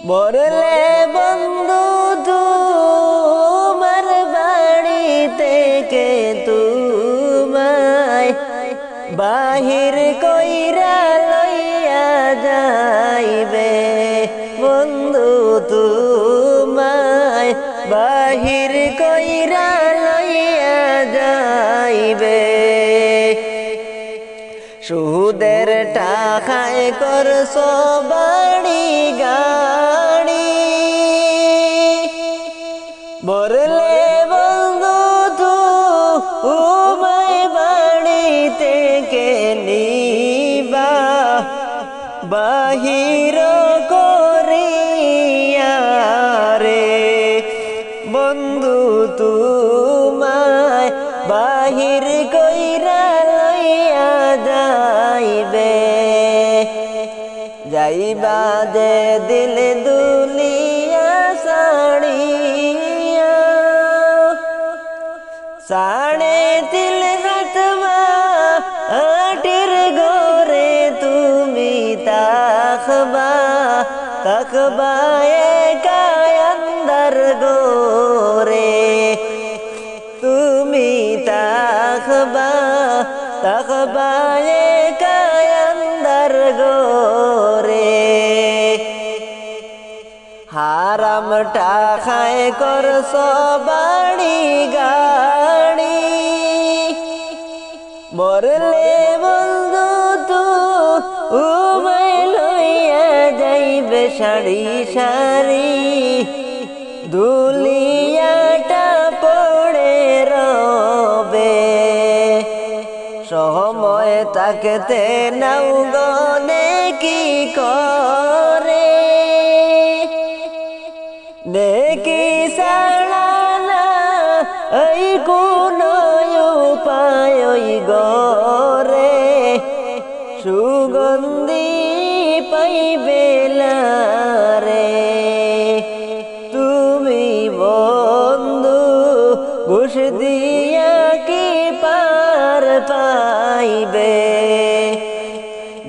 মরলে বন্ধু তোমার বাড়ি থেকে তোমায় বাহির কইরা লইয়া যাইবে বন্ধু তোমায় বাহির কইরা লইয়া যাইবে সুদের টাকায় করছো বাড়ি গাড়ি মরলে বন্ধু তোমায় বাড়ি থেকে নিবা বাহির করিয়া রে বন্ধু তোমায় বাহির কইরা লইয়া যাইবে যাইবা যে দিল দুলিয়া সাড়িয়া সাড়ে তিল হাতমা আটির ঘরে তুমি তাকবা তাকবা একা আন্দার গোরে তুমি তাকবা তাকবা একা আন্দার গোরে হারাম টাকায় করছো বাড়ি গাড়ি মরলে বন্ধু তোমায় লইয়া যাইবে সারি সারি দুলিয়াটা পড়ে রবে সময় তাকতে নাও গনে কি করে নেকি সাড়ানা এই কোন উপায় ওই গরে সুগন্ধি পাইবে রে তুমি বন্ধু ঘুষ দিয়া কি পার পাইবে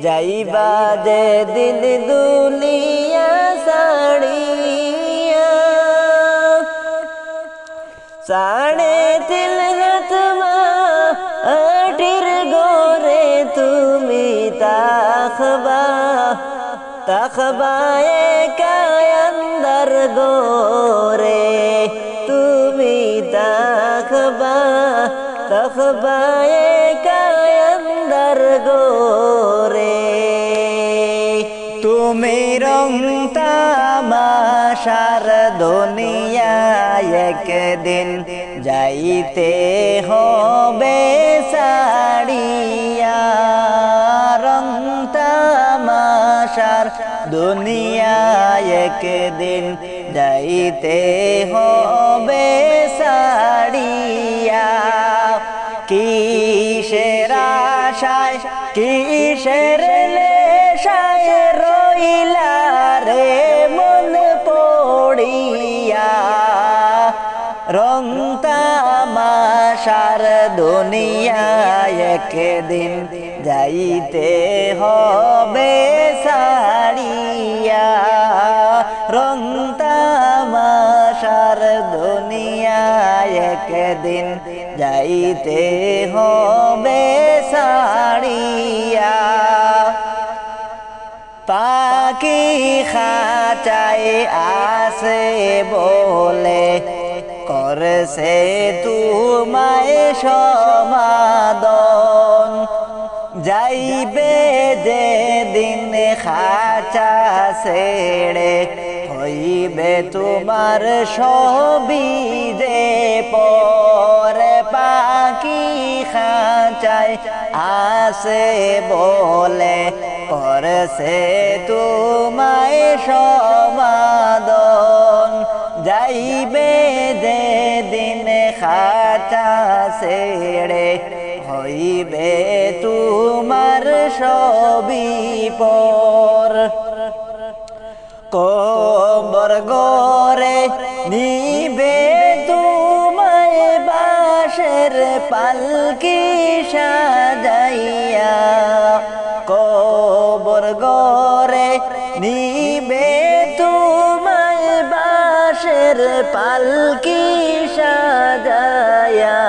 যাইবা যে দিন দুলিয়া সাড়িয়া সাড়ে তিল হাতমা আটির ঘরে তুমি তাকবা তাকবা একা আন্দার গোরে তুমি তাকবা তাকবা একা আন্দার গোরে তুমি রং তামাশার দুনিয়ায় একদিন যাইতে হবে সাড়িয়া রং তামাশার দুনিয়ায় একদিন যাইতে হবে সাড়িয়া কিসের আশায় কিসের নেশায় রইলা রে মন পড়িয়া রং তামাশার দুনিয়ায় একদিন যাইতে হবে সাড়িয়া রং তামাশার দুনিয়ায় একদিন যাইতে হবে সাড়িয়া পাখি খাঁচায় আসে বলে করছে তোমায় সমাদন যাইবে যে দিন খাঁচা ছেড়ে হইবে তোমার সবই যে পর খাঁচায় আছে বলে করছে তোমায় সমাদন। যাইবে যে দিন খাঁচা ছেড়ে হইবে তোমার সবই পর। কবর গরে নিবে তোমায় বাঁশের পালকি সাজাইয়া। কবর গরে নিবে তোমায় বাঁশের পালকি সাজাইয়া।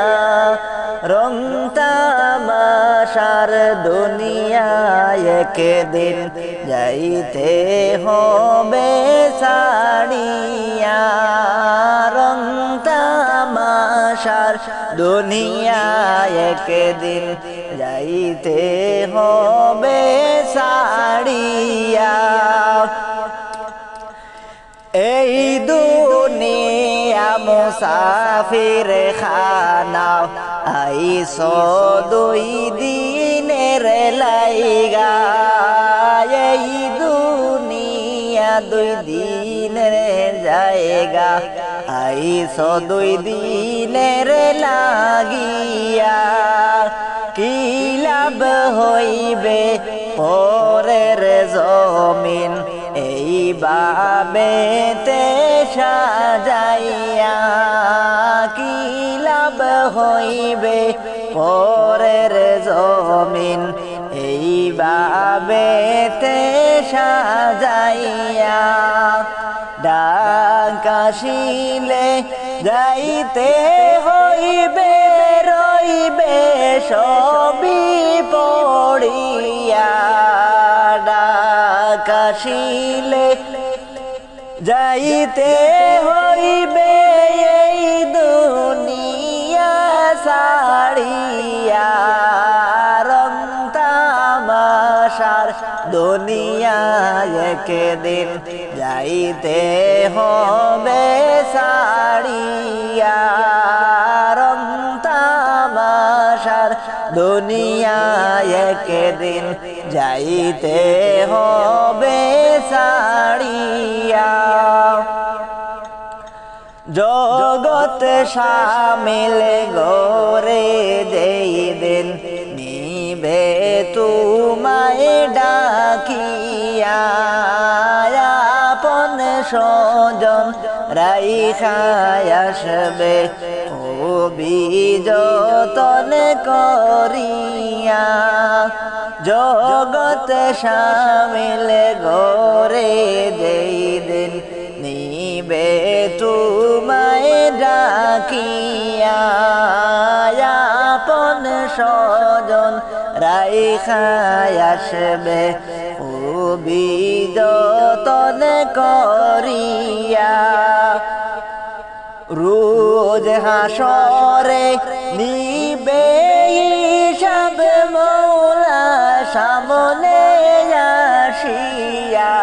রং তামাশার দুনিয়ায় একদিন যাইতে হবে ছাড়িয়া। রং তামাশার দুনিয়ায় একদিন যাইতে হবে ছাড়িয়া। এই দুনিয়া মুসাফির খানা আইসো দুই দিনের লাইগা। এই দুনিয়া দুই দিনের জায়গা আইসো দুই দিনের লাগিয়া। কি লাভ হইবে পরের জমিন এই বাবেতে সাজাইয়া। কি লাভ হইবে পরের জমিন এই বাবেতে সাজাইয়া। ডাক আসিলে যাইতে হইবে রইবে সবই পড়িয়া। ডাক আসিলে যাইতে হইবে এই দুনিয়া ছাড়িয়া। রং তামাশার দুনিয়ায় একদিন যাইতে হবে ছাড়িয়া। রং তামাশার দুনিয়ায় একদিন যাইতে হবে ছাড়িয়া। জগৎ শামিল গরে যেই দিন নিবে তোমায় ডাকিয়া। আপন স্বজন রাইখা আসবে যতন করিয়া। জগৎ শামিল গরে যেই দিন নিবে তোমায় ডাকিয়া। আপন স্বজন রাইখা আসবে যতন করিয়া। রোজ হাসরে নিবে হিসাব মৌলা সামনে আসিয়া।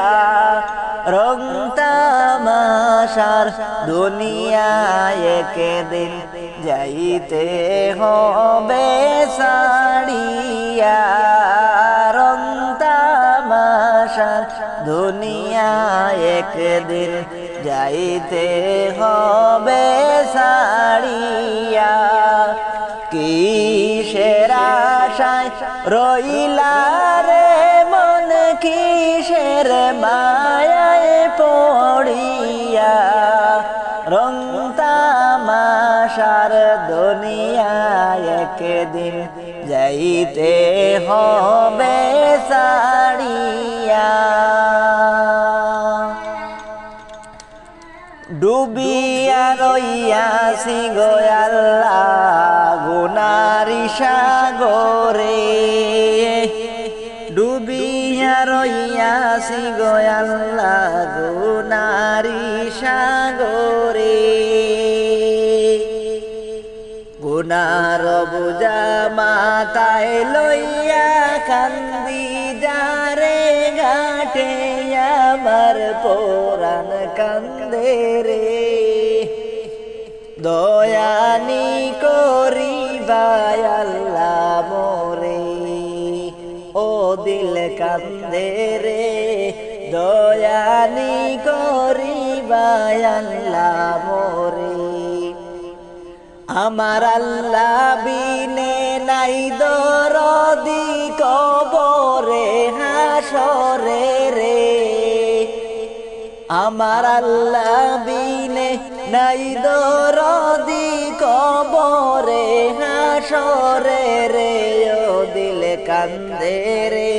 রং তামাশার দুনিয়ায় একদিন যাইতে হবে ছাড়িয়া। রং তামাশার দুনিয়ায় একদিন যাইতে হবে ছাড়িয়া। কিসের আশায় রইলা রে মন কিসের মায়ায় পড়িয়া। রং তামাশার দুনিয়ায় একদিন যাইতে হবে ছাড়িয়া। ডুবিয়া রইয়াছি গো আল্লাহ গুনারি সাগরে। ডুবিয়া রইয়াছি গো আল্লাহ গুনারি সাগরে। গুনার বোঝা মাথায় লইয়া কান্দি যারে ঘাটে আমার পরাণ কান্দে রে। দয়ানি করি ভাই আল্লাহ দিল কান্দে রে দয়ানি করিবা আল্লাহ মোরে আমার আল্লাহ বিনে নাই দরদি কবরে হাসরে রে আমার আল্লাহ বিনে নাই দরদি কবরে হাসরে রে ও দিল কান্দে রে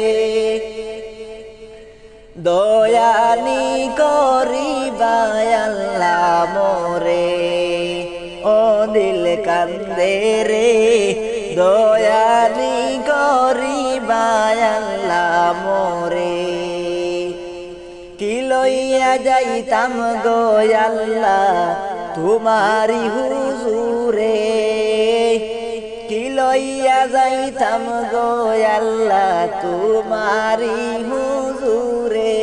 দয়ানি করিবা আল্লাহ মোরে ও দিল কান্দে রে দয়ানি করিবা আল্লাহ মোরে কি লইয়া যাইতাম গো আল্লাহ তোমারি হুজুরে কি লইয়া যাইতাম গো আল্লাহ তোমারি হুজুরে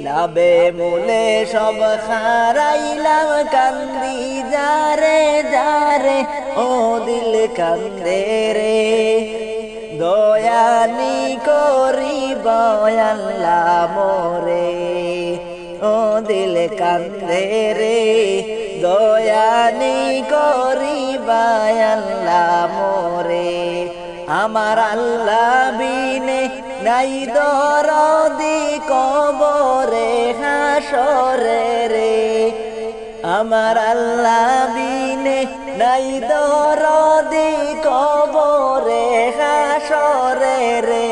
লাবে মুলে সব হারাইলাম কান্দি যারে যারে ও দিল কান্দে রে দয়ানি করিব আল্লাহ মোরে ও দিল কান্দে রে দয়ানি করিব আল্লাহ মোরে আমার আল্লাহ বিনে নাই দরদি কবরে হাসরে রে আমার আল্লাহ বিনে নাই দরদি কবরে হাসরে রে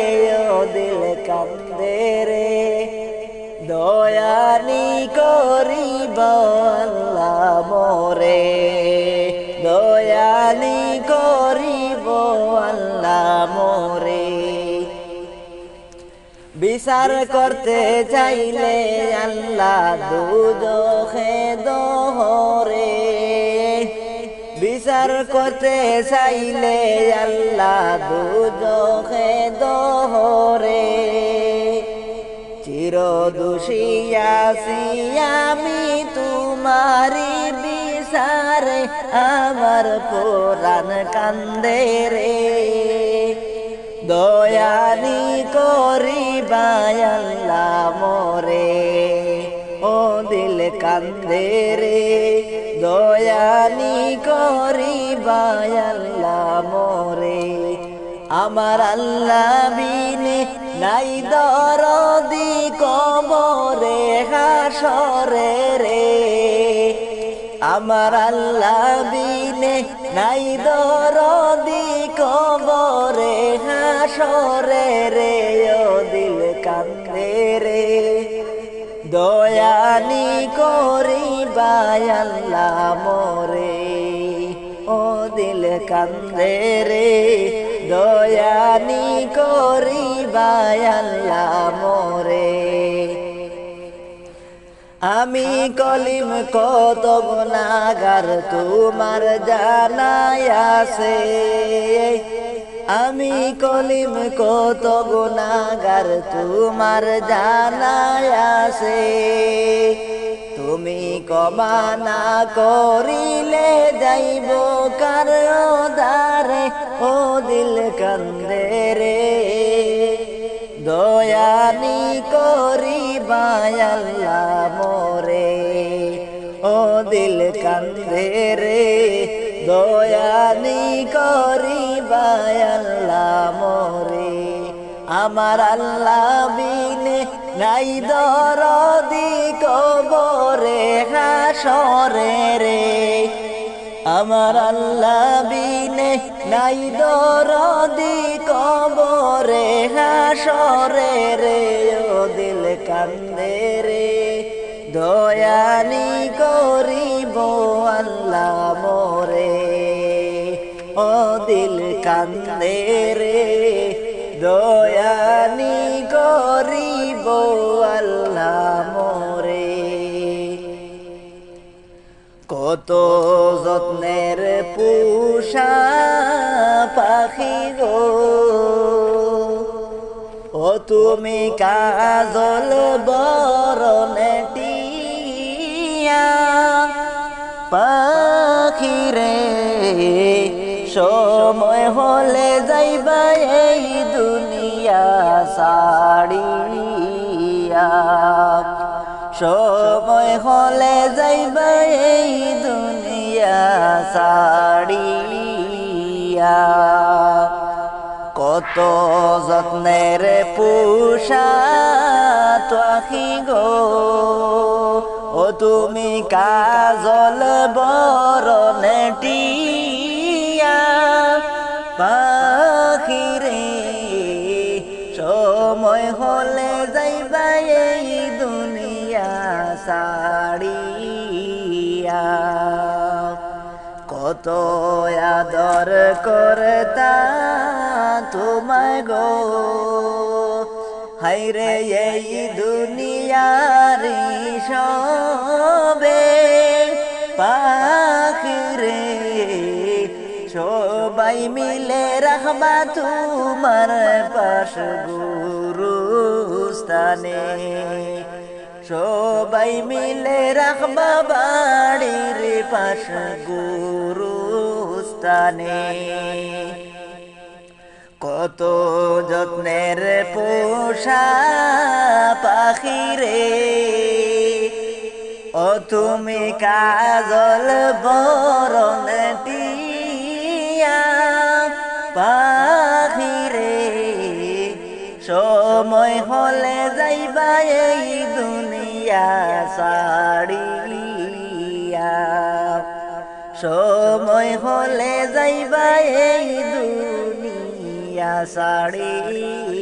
ও দিল কান্দে রে দয়ানি করিব আল্লাহ মোরে দয়ানি করিব আল্লাহ মোরে বিচার করতে চাইলে আল্লাহ দুজখে দোহরে বিচার করতে চাইলে আল্লাহ দুজখে দোহরে চির দোষী আছি আমি তোমারি বিচারে আমার পুরাণ কান্দে রে দয়ানি করিবা আল্লাহ মোরে ও দিল কান্দে রে দয়ানি করিবা আল্লাহ মোরে আমার আল্লাহ বিনে নাই দরদি কবরে হাসরে রে আমার আল্লাহ বিনে নাই দরদি কবরে হাসরে রে ও দিল কান্দে রে দয়ানি করিবা আল্লাহ মোরে ও দিল কান্দে রে দয়ানি করিবা আল্লাহ মোরে আমি কলিম কত গুনাহগার তোমার জানাই আছে আমি কলিম কত গুনাহগার তোমার জানাই আছে তুমি ক্ষমা না করিলে যাইব কার দারে ও দিল কান্দে রে দয়ানি করিবা আল্লাহ মোরে ও দিল কান্দে রে দয়ানি করিবা আল্লাহ মোরে আমার আল্লাহ বিনে নাই দরদি কবরে হাসরে রে আমার আল্লাহ বিনে নাই দরদি কবরে হাসরে রে ও দিল কান্দে রে দয়ানি করিব আল্লাহ মোরে ও দিল কান্দে রে দয়ানি করিব আল্লাহ মোরে কত যত্নের পুষা পাখি গো ও তুমি কাজল বরণে টিয়া পাখি রে সময় হলে যাইবা এই দুনিয়া সাড়িয়া সময় হলে যাইবা এই দুনিয়া সাড়িয়া কত যত্নের পুষা তোয়াখি গো ও তুমি কাজল বরণে টিয়া পাখিরে সময় হলে যাইবা এই দুনিয়া সাড়িয়া কত আদর করতা তোমায় গো হায়রে এই দুনিয়ার সবে পাখিরে সবাই মিলে রাখবা তোমার পাশ গুরুস্থানে সবাই মিলে রাখবা বাড়ির পাশ গুরুস্থানে কত যত্নের পোষা পাখিরে ও তুমি কাজল বরণ টিয়া পাখিরে সময় হলে যাইবা এই দুনিয়া সাড়িয়া সময় হলে যাইবা এই দুনিয়া সাড়িয়া